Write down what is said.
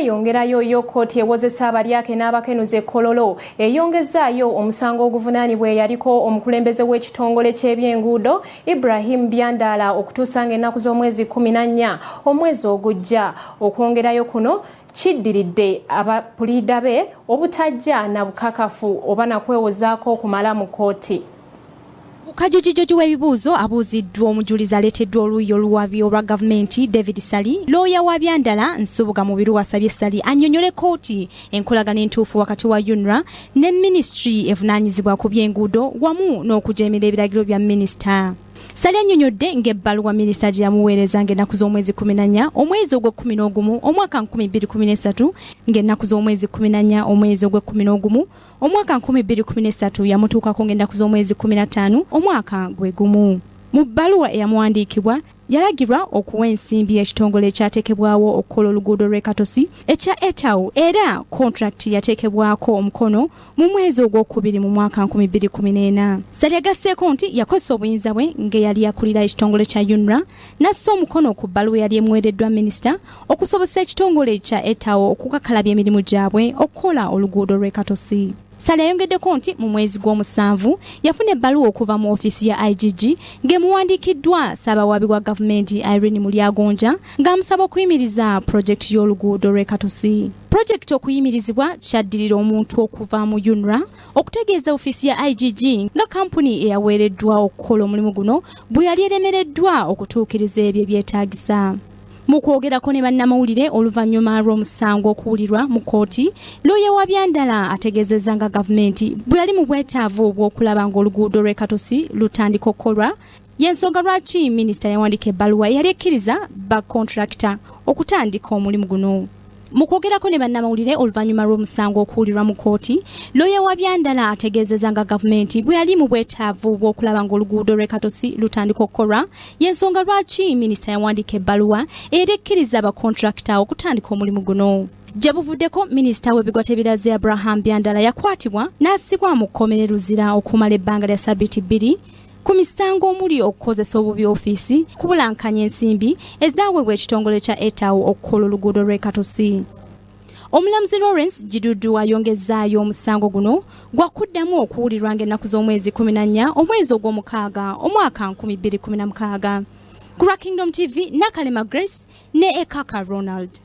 yongerayo yo Kkooti ewozesa abalyake n'abakenuzi Kololo eyongezaayo omusango oguvunaanibwa yaliko omukulembeze w'ekitongole ky'ebyenguudo Ibrahim Byandala okutuusa ng'ennaku z'omwezi 14 omwezi ogujja. Okwongerayo kuno kiddiridde abapuliida be obutajja na bukakafu oba nakwewozaako okumala mu kkooti. Kajujijoji w'ebibuuzo abuuziddwa omujulizi aleeteddwa oluuyi oluwabi olwa gavumenti David Sali, looya wa Byandala Nsubuga Mubiru wasabye Sali annyonnyole kkooti enkolagana entuufu wakati wa UNRA ne Ministry evunaanyizibwa ku by'enguudo wamu n'okujeemera ebiragiro bya Minisita. Sali annyonnyodde ng'ebbaluwa Minisita gye yamuweereza ng'ennaku z'omwezi 14 omwezi ogw'e11 omwaka 2013 ng'ennaku z'omwezi 14 omwezi ogw'e11 omwaka 2013 yamutuukako ng'ennaku z'omwezi 15 omwaka gwe gumu. Mu bbaluwa eyamuwandiikibwa yalagirwa okuwa ensimbi ekitongole ekyateekebwawo okukola oluguudo lw'e Kkooti ekya Etawu era kontrakiti yateekebwako omukono mu mwezi ogwokubiri mu mwaka 2014. Sali agasseeko nti yakozesa obuyinza bwe ng'eyali akulira ekitongole kya UNRA n'assa omukono ku bbaluwa yali emuweereddwa Minisita okusobozesa ekitongole ekya Etawu okukakalabya emirimu gyabwe okukola oluguudo lw'e Kkooti. Sali ayongeddeko nti mu mwezi gw'omusanvu yafuna ebbaluwa okuva mu ofiisi ya IGG ng'emuwandiikiddwa Ssaabawabi wa gavumenti Irene Mulyagonja ng'amusaba okuyimiriza pulojekiti y'oluguudo lw'e Kkooti. Pulojekiti okuyimirizibwa kyaddirira omuntu okuva mu UNRA okutegeeza ofiisi ya IGG nga kampuni eyaweereddwa okukola omulimu guno bwe yali eremereddwa okutuukiriza ebyo ebyetaagisa. Mu kwogerako ne bannamawulire oluvannyuma lw'omusango okuwulirwa mu kkooti, looya wa Byandala ategeezezza nga gavumenti bwe yali mu bwetaavu bw'okulaba ng'oluguudo lw'e Kkooti lutandika okukolwa, y'ensonga lwaki Minisita yawandiika ebbaluwa eyali ekkiriza bakontrakita okutandika omulimu guno. Mu kwogerako ne bannamawulire oluvannyuma lw'omusango okuwulirwa mu kkooti, looya wa Byandala ategeezezza nga gavumenti bwe yali mu bwetaavu bw'okulaba ng'oluguudo lw'e Kkooti lutandika okukolwa, y'ensonga lwaki Minisita yawandiika ebbaluwa eyali ekkiriza bakontrakita okutandika omulimu guno. Gye buvuddeko Minisita w'ebigwate biraze Abraham Byandala yakwatibwa n'assibwa mu kkomera Luzira okumala ebbanga lya ssabbiiti 2 ku misango omuli okukozesa obubi ofiisi kubulankanya ensimbi ezaaweebwa ekitongole kya Etawu okukola oluguudo lw'e Kkooti. Omulamuzi Lawrence Gidudu ayongezaayo omusango guno gwakuddamu okuwulirwa ng'ennaku z'omwezi 14 omwezi ogw'omukaaga omwaka 2016. Ku Kingdom TV, Nakalema Grace ne Ekaka Ronald.